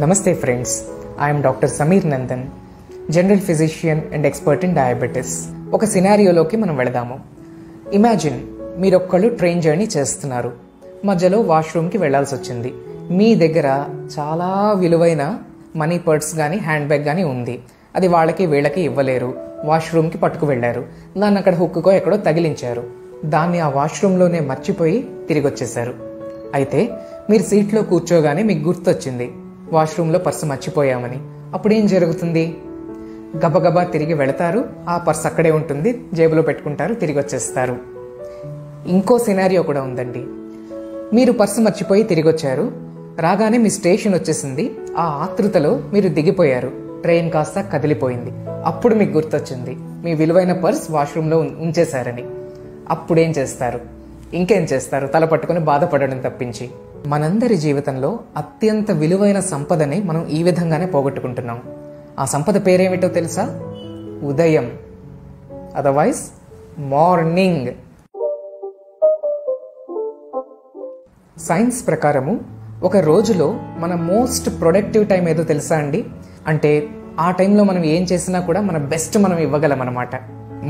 Namaste friends, I am Dr. Sameer Nandan, General Physician and Expert in Diabetes. ఒక సినారియోలోకి మనం వెళదాము. Imagine మీరు ఒక్కళ్ళు ట్రైన్ జర్నీ చేస్తున్నారు. మధ్యలో వాష్రూమ్కి వెళ్లాల్సి వచ్చింది. మీ దగ్గర చాలా విలువైన మనీ పర్స్ కానీ హ్యాండ్ బ్యాగ్ కానీ ఉంది. అది వాళ్ళకి వీళ్ళకి ఇవ్వలేరు. వాష్రూమ్కి పట్టుకు వెళ్ళారు. దాన్ని అక్కడ హుక్కుకో ఎక్కడో తగిలించారు. దాన్ని ఆ వాష్రూమ్లోనే మర్చిపోయి తిరిగి వచ్చేసారు. అయితే మీరు సీట్లో కూర్చోగానే మీకు గుర్తొచ్చింది వాష్రూమ్లో పర్సు మర్చిపోయామని. అప్పుడేం జరుగుతుంది? గబగబా తిరిగి వెళతారు. ఆ పర్స్ అక్కడే ఉంటుంది, జేబులో పెట్టుకుంటారు, తిరిగి వచ్చేస్తారు. ఇంకో సినారియో కూడా ఉందండి. మీరు పర్సు మర్చిపోయి తిరిగి వచ్చారు. రాగానే మీ స్టేషన్ వచ్చేసింది. ఆ ఆతృతలో మీరు దిగిపోయారు. ట్రైన్ కాస్త కదిలిపోయింది. అప్పుడు మీకు గుర్తొచ్చింది మీ విలువైన పర్స్ వాష్రూమ్లో ఉంచేశారని. అప్పుడేం చేస్తారు? ఇంకేం చేస్తారు? తల పట్టుకుని బాధపడడం తప్పించి. మనందరి జీవితంలో అత్యంత విలువైన సంపదని మనం ఈ విధంగానే పోగొట్టుకుంటున్నాం. ఆ సంపద పేరేమిటో తెలుసా? ఉదయం, అదర్వైజ్ మార్నింగ్. సైన్స్ ప్రకారము ఒక రోజులో మన మోస్ట్ ప్రొడక్టివ్ టైం ఏదో తెలుసా అండి? అంటే ఆ టైంలో మనం ఏం చేసినా కూడా మన బెస్ట్ మనం ఇవ్వగలం అన్నమాట.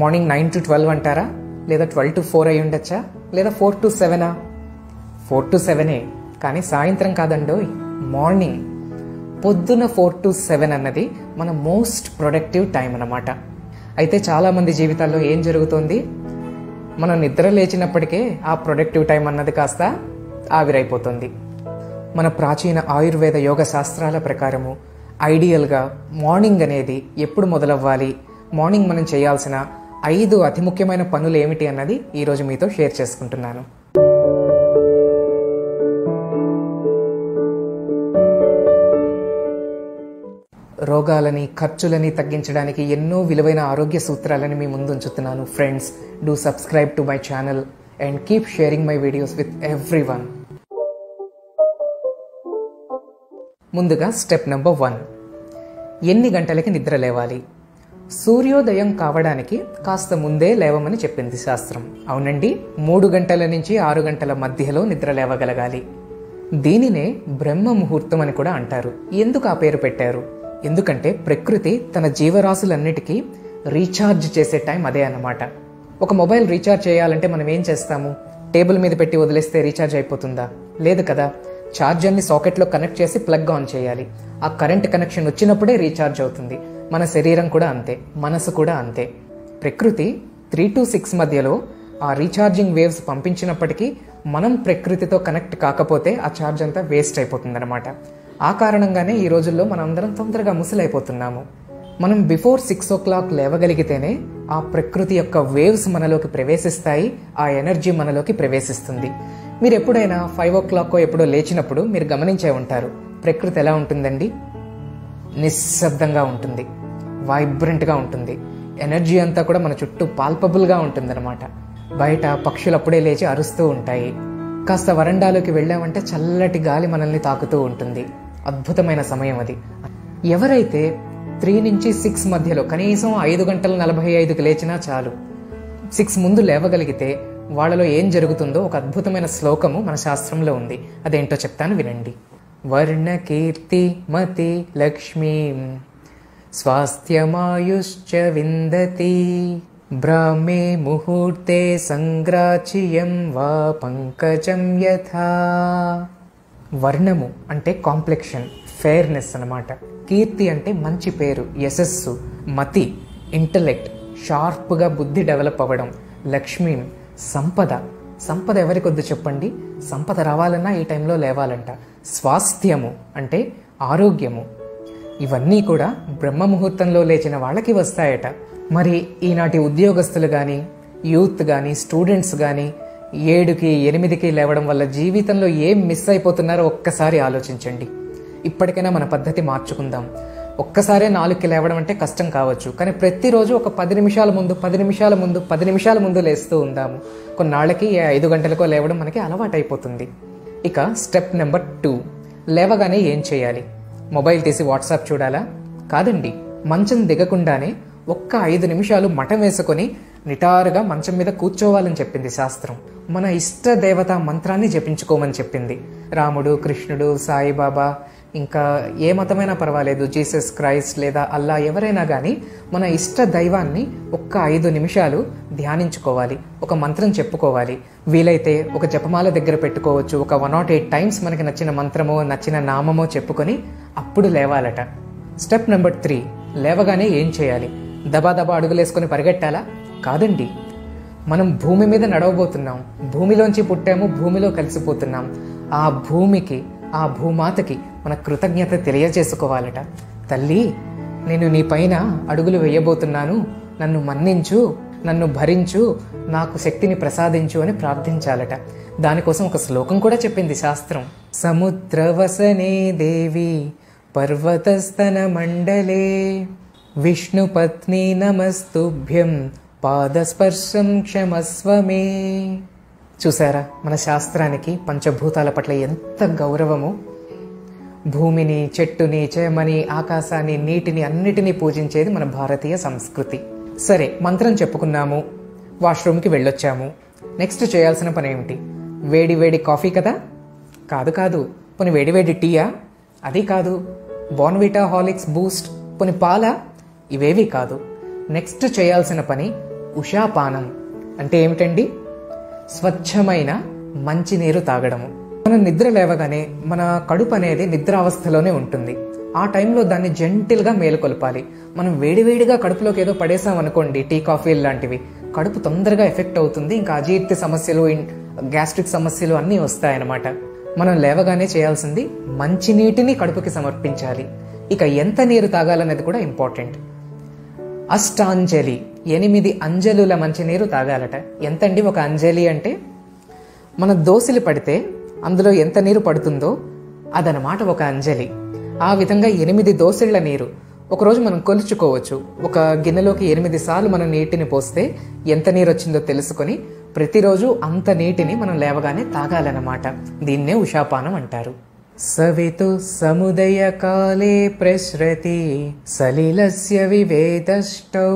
మార్నింగ్ 9 to 12 అంటారా? లేదా 12 to 4 అయి ఉండొచ్చా? లేదా 4 to 7? 4 to 7 కానీ సాయంత్రం కాదండోయ్, మార్నింగ్. పొద్దున 4 to 7 అన్నది మన మోస్ట్ ప్రొడక్టివ్ టైం అన్నమాట. అయితే చాలామంది జీవితాల్లో ఏం జరుగుతుంది? మనం నిద్ర లేచినప్పటికే ఆ ప్రొడక్టివ్ టైం అన్నది కాస్త ఆవిరైపోతుంది. మన ప్రాచీన ఆయుర్వేద యోగ శాస్త్రాల ప్రకారము ఐడియల్గా మార్నింగ్ అనేది ఎప్పుడు మొదలవ్వాలి, మార్నింగ్ మనం చేయాల్సిన 5 అతి ముఖ్యమైన పనులు ఏమిటి అన్నది ఈరోజు మీతో షేర్ చేసుకుంటున్నాను. రోగాలని, ఖర్చులని తగ్గించడానికి ఎన్నో విలువైన ఆరోగ్య సూత్రాలని మీ ముందు ఉంచుతున్నాను. Friends, do subscribe to my channel and keep sharing my videos with everyone. ముందుగా స్టెప్ నెంబర్ 1. ఎన్ని గంటలకి నిద్ర లేవాలి? సూర్యోదయం కావడానికి కాస్త ముందే లేవమని చెప్పింది శాస్త్రం. అవునండి, 3 గంటల నుంచి 6 గంటల మధ్యలో నిద్ర లేవగలగాలి. దీనినే బ్రహ్మ ముహూర్తం అని కూడా అంటారు. ఎందుకు ఆ పేరు పెట్టారు? ఎందుకంటే ప్రకృతి తన జీవరాశులన్నిటికీ రీఛార్జ్ చేసే టైం అదే అన్నమాట. ఒక మొబైల్ రీఛార్జ్ చేయాలంటే మనం ఏం చేస్తాము? టేబుల్ మీద పెట్టి వదిలేస్తే రీఛార్జ్ అయిపోతుందా? లేదు కదా. ఛార్జర్ని సాకెట్లో కనెక్ట్ చేసి ప్లగ్ ఆన్ చేయాలి. ఆ కరెంట్ కనెక్షన్ వచ్చినప్పుడే రీఛార్జ్ అవుతుంది. మన శరీరం కూడా అంతే, మనసు కూడా అంతే. ప్రకృతి 3 to 6 మధ్యలో ఆ రీఛార్జింగ్ వేవ్స్ పంపించినప్పటికీ మనం ప్రకృతితో కనెక్ట్ కాకపోతే ఆ ఛార్జ్ అంతా వేస్ట్ అయిపోతుంది అనమాట. ఆ కారణంగానే ఈ రోజుల్లో మనం అందరం తొందరగా ముసలైపోతున్నాము. మనం బిఫోర్ 6 o'clock లేవగలిగితేనే ఆ ప్రకృతి యొక్క వేవ్స్ మనలోకి ప్రవేశిస్తాయి, ఆ ఎనర్జీ మనలోకి ప్రవేశిస్తుంది. మీరు ఎప్పుడైనా 5 o'clock ఎప్పుడో లేచినప్పుడు మీరు గమనించే ఉంటారు, ప్రకృతి ఎలా ఉంటుందండి? నిశ్శబ్దంగా ఉంటుంది, వైబ్రెంట్గా ఉంటుంది. ఎనర్జీ అంతా కూడా మన చుట్టూ పాల్పబుల్గా ఉంటుందన్నమాట. బయట పక్షులు అప్పుడే లేచి అరుస్తూ ఉంటాయి. కాస్త వరండాలోకి వెళ్ళామంటే చల్లటి గాలి మనల్ని తాకుతూ ఉంటుంది. అద్భుతమైన సమయం అది. ఎవరైతే 3 నుంచి 6 మధ్యలో కనీసం 5:45 లేచినా చాలు, 6 ముందు లేవగలిగితే వాళ్ళలో ఏం జరుగుతుందో ఒక అద్భుతమైన శ్లోకము మన శాస్త్రంలో ఉంది. అదేంటో చెప్తాను, వినండి. వర్ణ కీర్తి మతి లక్ష్మీం స్వాస్థ్యమాయుశ్చ విందతి బ్రాహ్మే ముహూర్తే సంగ్రాచ్యం వా పంకజం యథా. వర్ణము అంటే కాంప్లెక్షన్, ఫెయిర్నెస్ అన్నమాట. కీర్తి అంటే మంచి పేరు, యశస్సు. మతి ఇంటలెక్ట్, షార్ప్గా బుద్ధి డెవలప్ అవ్వడం. లక్ష్మీ సంపద. సంపద ఎవరికొద్దు చెప్పండి? సంపద రావాలన్నా ఈ టైంలో లేవాలంట. స్వాస్థ్యము అంటే ఆరోగ్యము. ఇవన్నీ కూడా బ్రహ్మ ముహూర్తంలో లేచిన వాళ్ళకి వస్తాయట. మరి ఈనాటి ఉద్యోగస్తులు కానీ, యూత్ కానీ, స్టూడెంట్స్ కానీ 7కి 8కి లేవడం వల్ల జీవితంలో ఏం మిస్ అయిపోతున్నారో ఒక్కసారి ఆలోచించండి. ఇప్పటికైనా మన పద్ధతి మార్చుకుందాం. ఒక్కసారే 4కి లేవడం అంటే కష్టం కావచ్చు, కానీ ప్రతిరోజు ఒక 10 నిమిషాల ముందు 10 నిమిషాల ముందు 10 నిమిషాల ముందు లేస్తూ ఉందాము. కొన్నాళ్ళకి 5 గంటలకో లేవడం మనకి అలవాటైపోతుంది. ఇక స్టెప్ నెంబర్ 2. లేవగానే ఏం చేయాలి? మొబైల్ తీసి వాట్సాప్ చూడాలా? కాదండి. మంచం దిగకుండానే ఒక్క 5 నిమిషాలు మఠం వేసుకొని నిటారుగా మంచం మీద కూర్చోవాలని చెప్పింది శాస్త్రం. మన ఇష్ట దేవతా మంత్రాన్ని జపించుకోమని చెప్పింది. రాముడు, కృష్ణుడు, సాయిబాబా ఇంకా ఏ మతమైనా పర్వాలేదు, జీసస్ క్రైస్ట్ లేదా అల్లా ఎవరైనా కానీ మన ఇష్ట దైవాన్ని ఒక్క 5 నిమిషాలు ధ్యానించుకోవాలి, ఒక మంత్రం చెప్పుకోవాలి. వీలైతే ఒక జపమాల దగ్గర పెట్టుకోవచ్చు. ఒక 108 టైమ్స్ మనకి నచ్చిన మంత్రమో నచ్చిన నామమో చెప్పుకొని అప్పుడు లేవాలట. స్టెప్ నెంబర్ 3, లేవగానే ఏం చేయాలి? దబా అడుగులేసుకొని పరిగెట్టాలా? కాదండి. మనం భూమి మీద నడవబోతున్నాం, భూమిలోంచి పుట్టాము, భూమిలో కలిసిపోతున్నాం. ఆ భూమికి, ఆ భూమాతకి మన కృతజ్ఞత తెలియజేసుకోవాలట. తల్లి, నేను నీ పైన అడుగులు వేయబోతున్నాను, నన్ను మన్నించు, నన్ను భరించు, నాకు శక్తిని ప్రసాదించు అని ప్రార్థించాలట. దానికోసం ఒక శ్లోకం కూడా చెప్పింది శాస్త్రం. సముద్రవసనే దేవి పర్వతస్తన మండలే విష్ణుపత్ని నమస్తుభ్యం పాదస్పర్శం క్షమస్వమే. చూసారా, మన శాస్త్రానికి పంచభూతాల పట్ల ఎంత గౌరవము. భూమిని, చెట్టుని, చేమని, ఆకాశాన్ని, నీటిని అన్నిటినీ పూజించేది మన భారతీయ సంస్కృతి. సరే, మంత్రం చెప్పుకున్నాము, వాష్రూమ్కి వెళ్ళొచ్చాము. నెక్స్ట్ చేయాల్సిన పని ఏమిటి? వేడి కాఫీ కదా? కాదు. పోనీ వేడి టీయా? అది కాదు. బోర్న్విటా, హార్లిక్స్, బూస్ట్, పోనీ పాలా? ఇవేవి కాదు. నెక్స్ట్ చేయాల్సిన పని ఉషాపానం. అంటే ఏమిటండి? స్వచ్ఛమైన మంచినీరు తాగడము. మనం నిద్ర లేవగానే మన కడుపు అనేది నిద్రావస్థలోనే ఉంటుంది. ఆ టైంలో దాన్ని జెంటిల్గా మేలుకొల్పాలి. మనం వేడిగా కడుపులోకి ఏదో పడేసాం అనుకోండి, టీ కాఫీలు లాంటివి, కడుపు తొందరగా ఎఫెక్ట్ అవుతుంది. ఇంకా అజీర్తి సమస్యలు, గ్యాస్ట్రిక్ సమస్యలు అన్నీ వస్తాయన్నమాట. మనం లేవగానే చేయాల్సింది మంచినీటిని కడుపుకి సమర్పించాలి. ఇక ఎంత నీరు తాగాలనేది కూడా ఇంపార్టెంట్. అష్టాంజలి, 8 అంజలుల మంచినీరు తాగాలట. ఎంతండి ఒక అంజలి అంటే? మన దోసిలి పడితే అందులో ఎంత నీరు పడుతుందో అదనమాట ఒక అంజలి. ఆ విధంగా 8 దోసిళ్ల నీరు ఒకరోజు మనం కొలుచుకోవచ్చు. ఒక గిన్నెలోకి 8 సార్లు మనం నీటిని పోస్తే ఎంత నీరు వచ్చిందో తెలుసుకొని ప్రతిరోజు అంత నీటిని మనం లేవగానే తాగాలన్నమాట. దీన్నే ఉషాపానం అంటారు. సవితు సముదయ కాలే ప్రసృతి సలిలస్య వివేదష్టౌ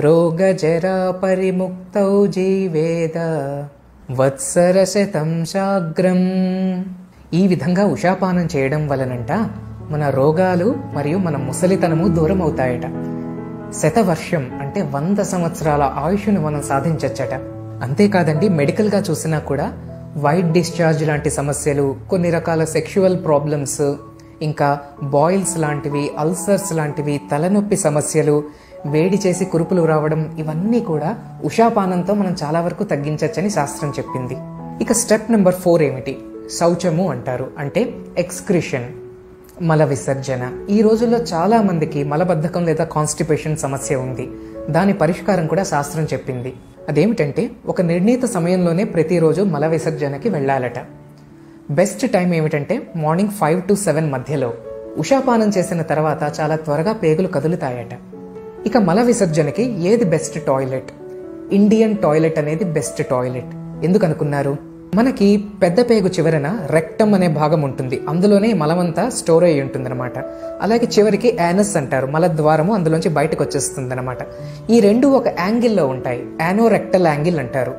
రోగజరా పరిముక్తౌ జీవేద వత్సరశతం శాగ్రం. ఈ విధంగా ఉషాపానం చేయడం వలనంట మన రోగాలు మరియు మన ముసలితనము దూరం అవుతాయట. శతవర్షం అంటే 100 సంవత్సరాల ఆయుష్ను మనం సాధించచ్చట. అంతేకాదండి, మెడికల్గా చూసినా కూడా వైట్ డిశ్చార్జ్ లాంటి సమస్యలు, కొన్ని రకాల సెక్షువల్ ప్రాబ్లమ్స్, ఇంకా బాయిల్స్ లాంటివి, అల్సర్స్ లాంటివి, తలనొప్పి సమస్యలు, వేడి చేసి కురుపులు రావడం, ఇవన్నీ కూడా ఉషాపానంతో మనం చాలా వరకు తగ్గించచ్చని శాస్త్రం చెప్పింది. ఇక స్టెప్ నెంబర్ 4 ఏమిటి? శౌచము అంటారు. అంటే ఎక్స్క్రిషన్, మల విసర్జన. ఈ రోజుల్లో చాలా మందికి మలబద్ధకం లేదా కాన్స్టిపేషన్ సమస్య ఉంది. దాని పరిష్కారం కూడా శాస్త్రం చెప్పింది. అదేమిటంటే ఒక నిర్ణీత సమయంలోనే ప్రతిరోజు మల విసర్జనకి వెళ్ళాలట. బెస్ట్ టైం ఏమిటంటే మార్నింగ్ 5 to 7 మధ్యలో. ఉషాపానం చేసిన తర్వాత చాలా త్వరగా పేగులు కదులుతాయట. ఇక మల విసర్జనకి ఏది బెస్ట్ టాయిలెట్? ఇండియన్ టాయిలెట్ అనేది బెస్ట్ టాయిలెట్. ఎందుకు అనుకున్నారు? మనకి పెద్ద పేగు చివరన రెక్టమ్ అనే భాగం ఉంటుంది, అందులోనే మలమంతా స్టోర్ అయ్యి ఉంటుంది అనమాట. అలాగే చివరికి యానస్ అంటారు, మలద్వారము అందులోంచి బయటకు వచ్చేస్తుంది అనమాట. ఈ రెండు ఒక యాంగిల్లో ఉంటాయి, యానోరెక్టల్ యాంగిల్ అంటారు.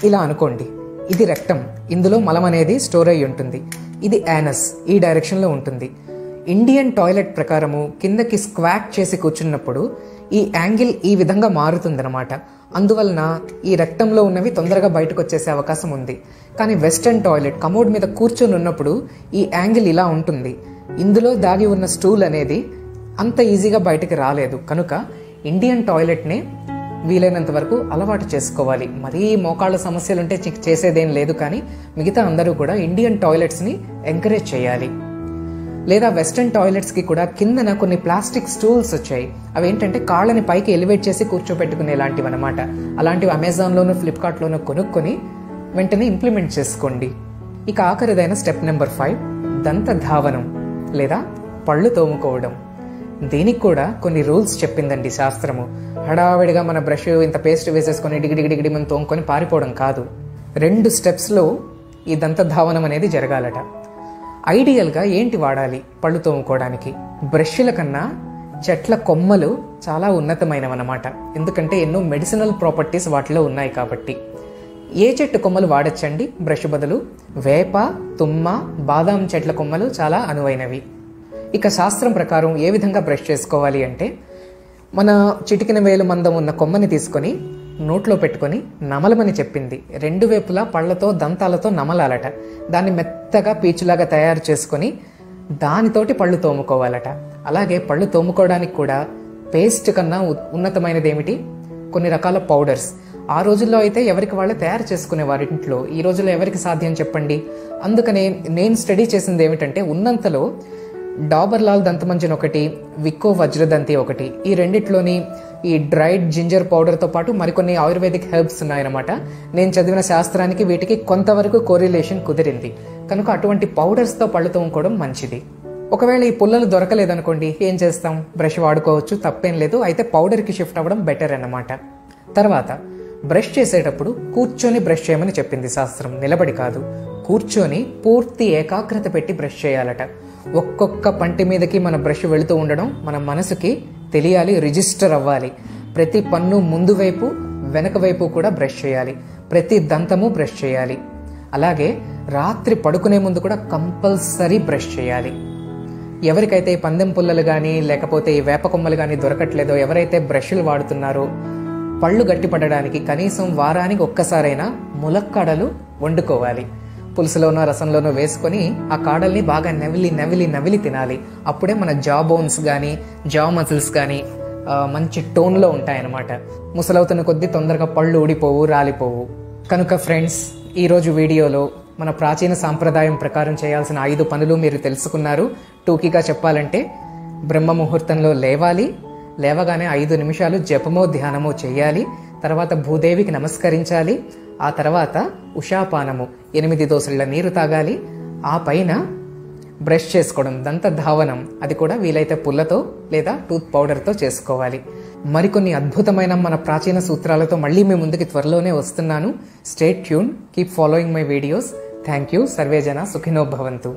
ఇలా అనుకోండి, ఇది రెక్టమ్, ఇందులో మలం అనేది స్టోర్ అయ్యి ఉంటుంది. ఇది యానస్, ఈ డైరెక్షన్లో ఉంటుంది. ఇండియన్ టాయిలెట్ ప్రకారము కిందకి స్క్వాట్ చేసి కూర్చున్నప్పుడు ఈ యాంగిల్ ఈ విధంగా మారుతుందన్నమాట. అందువలన ఈ రెక్టంలో ఉన్నవి తొందరగా బయటకు వచ్చేసే అవకాశం ఉంది. కానీ వెస్టర్న్ టాయిలెట్ కమోడ్ మీద కూర్చొని ఉన్నప్పుడు ఈ యాంగిల్ ఇలా ఉంటుంది. ఇందులో దాగి ఉన్న స్టూల్ అనేది అంత ఈజీగా బయటకు రాలేదు. కనుక ఇండియన్ టాయిలెట్నే వీలైనంత వరకు అలవాటు చేసుకోవాలి. మరీ మోకాళ్ళ సమస్యలు ఉంటే చేసేదేం లేదు, కానీ మిగతా అందరూ కూడా ఇండియన్ టాయిలెట్స్ని ఎంకరేజ్ చేయాలి. లేదా వెస్టర్న్ టాయిలెట్స్కి కూడా కిందన కొన్ని ప్లాస్టిక్ స్టూల్స్ వచ్చాయి. అవి ఏంటంటే కాళ్ళని పైకి ఎలివేట్ చేసి కూర్చోబెట్టుకునే లాంటివి అనమాట. అలాంటివి అమెజాన్లోనూ ఫ్లిప్కార్ట్లోనూ కొనుక్కొని వెంటనే ఇంప్లిమెంట్ చేసుకోండి. ఇక ఆఖరిదైన స్టెప్ నెంబర్ 5, దంతధావనం లేదా పళ్ళు తోముకోవడం. దీనికి కూడా కొన్ని రూల్స్ చెప్పిందండి శాస్త్రము. హడావిడిగా మన బ్రష్ ఇంత పేస్ట్ వేసేసుకొని డిగిడిగిడిగిడి మనం తోముకొని పారిపోవడం కాదు. 2 స్టెప్స్లో ఈ దంతధావనం అనేది జరగాలట. ఐడియల్గా ఏంటి వాడాలి పళ్ళు తోముకోవడానికి? బ్రష్ల కన్నా చెట్ల కొమ్మలు చాలా ఉన్నతమైనవన్నమాట. ఎందుకంటే ఎన్నో మెడిసినల్ ప్రాపర్టీస్ వాటిలో ఉన్నాయి కాబట్టి. ఏ చెట్టు కొమ్మలు వాడచ్చండి బ్రష్ బదులు? వేప, తుమ్మ, బాదాం చెట్ల కొమ్మలు చాలా అనువైనవి. ఇక శాస్త్రం ప్రకారం ఏ విధంగా బ్రష్ చేసుకోవాలి అంటే, మన చిటికిన వేలు మందం ఉన్న కొమ్మని తీసుకొని నోట్లో పెట్టుకొని నమలమని చెప్పింది. 2 వైపులా పళ్ళతో దంతాలతో నమలాలట. దాన్ని మెత్తగా పీచులాగా తయారు చేసుకొని దానితోటి పళ్ళు తోముకోవాలట. అలాగే పళ్ళు తోముకోవడానికి కూడా పేస్ట్ కన్నా ఉన్నతమైనది ఏమిటి? కొన్ని రకాల పౌడర్స్. ఆ రోజుల్లో అయితే ఎవరికి వాళ్ళు తయారు చేసుకునేవారి ఇంట్లో. ఈ రోజుల్లో ఎవరికి సాధ్యం చెప్పండి? అందుకనే నేను స్టడీ చేసింది ఏమిటంటే, ఉన్నంతలో డాబర్ లాల్ దంతమంజన్ ఒకటి, విక్కో వజ్రదంతి ఒకటి, ఈ రెండిట్లోని ఈ డ్రైడ్ జింజర్ పౌడర్తో పాటు మరికొన్ని ఆయుర్వేదిక్ హెర్బ్స్ ఉన్నాయన్నమాట. నేను చదివిన శాస్త్రానికి వీటికి కొంతవరకు కోరిలేషన్ కుదిరింది. కనుక అటువంటి పౌడర్స్తో పళ్ళు తోముకోవడం మంచిది. ఒకవేళ ఈ పుల్లలు దొరకలేదనుకోండి, ఏం చేస్తాం? బ్రష్ వాడుకోవచ్చు, తప్పేం లేదు. అయితే పౌడర్కి షిఫ్ట్ అవ్వడం బెటర్ అన్నమాట. తర్వాత బ్రష్ చేసేటప్పుడు కూర్చొని బ్రష్ చేయమని చెప్పింది శాస్త్రం, నిలబడి కాదు. కూర్చొని పూర్తి ఏకాగ్రత పెట్టి బ్రష్ చేయాలట. ఒక్కొక్క పంటి మీదకి మన బ్రష్ వెళుతూ ఉండడం మన మనసుకి తెలియాలి, రిజిస్టర్ అవ్వాలి. ప్రతి పన్ను ముందు వైపు వెనక వైపు కూడా బ్రష్ చేయాలి. ప్రతి దంతము బ్రష్ చేయాలి. అలాగే రాత్రి పడుకునే ముందు కూడా కంపల్సరీ బ్రష్ చేయాలి. ఎవరికైతే ఈ పందెం పుల్లలు కానీ లేకపోతే ఈ వేప కొమ్మలు కానీ దొరకట్లేదో, ఎవరైతే బ్రష్లు వాడుతున్నారో, పళ్ళు గట్టిపడడానికి కనీసం వారానికి ఒక్కసారైనా ములక్కాడలు వండుకోవాలి. పులుసులోనో రసంలోనో వేసుకొని ఆ కాడల్ని బాగా నవిలి నవిలి నవిలి తినాలి. అప్పుడే మన జా బోన్స్ కానీ జా మజిల్స్ కానీ మంచి టోన్లో ఉంటాయన్నమాట. ముసలవుతున్న కొద్దీ తొందరగా పళ్ళు ఊడిపోవు, రాలిపోవు. కనుక ఫ్రెండ్స్, ఈరోజు వీడియోలో మన ప్రాచీన సాంప్రదాయం ప్రకారం చేయాల్సిన 5 పనులు మీరు తెలుసుకున్నారు. టూకీగా చెప్పాలంటే, బ్రహ్మ ముహూర్తంలో లేవాలి, లేవగానే 5 నిమిషాలు జపమో ధ్యానమో చేయాలి. తర్వాత భూదేవికి నమస్కరించాలి. ఆ తర్వాత ఉషాపానము 8 దోసెళ్ల నీరు తాగాలి. ఆ పైన బ్రష్ చేసుకోవడం, దంత ధావనం, అది కూడా వీలైతే పుల్లతో లేదా టూత్ పౌడర్తో చేసుకోవాలి. మరికొన్ని అద్భుతమైన మన ప్రాచీన సూత్రాలతో మళ్ళీ మీ ముందుకి త్వరలోనే వస్తున్నాను. Stay tune, keep following my videos. Thank you. Survey జన సుఖినో భవంతు.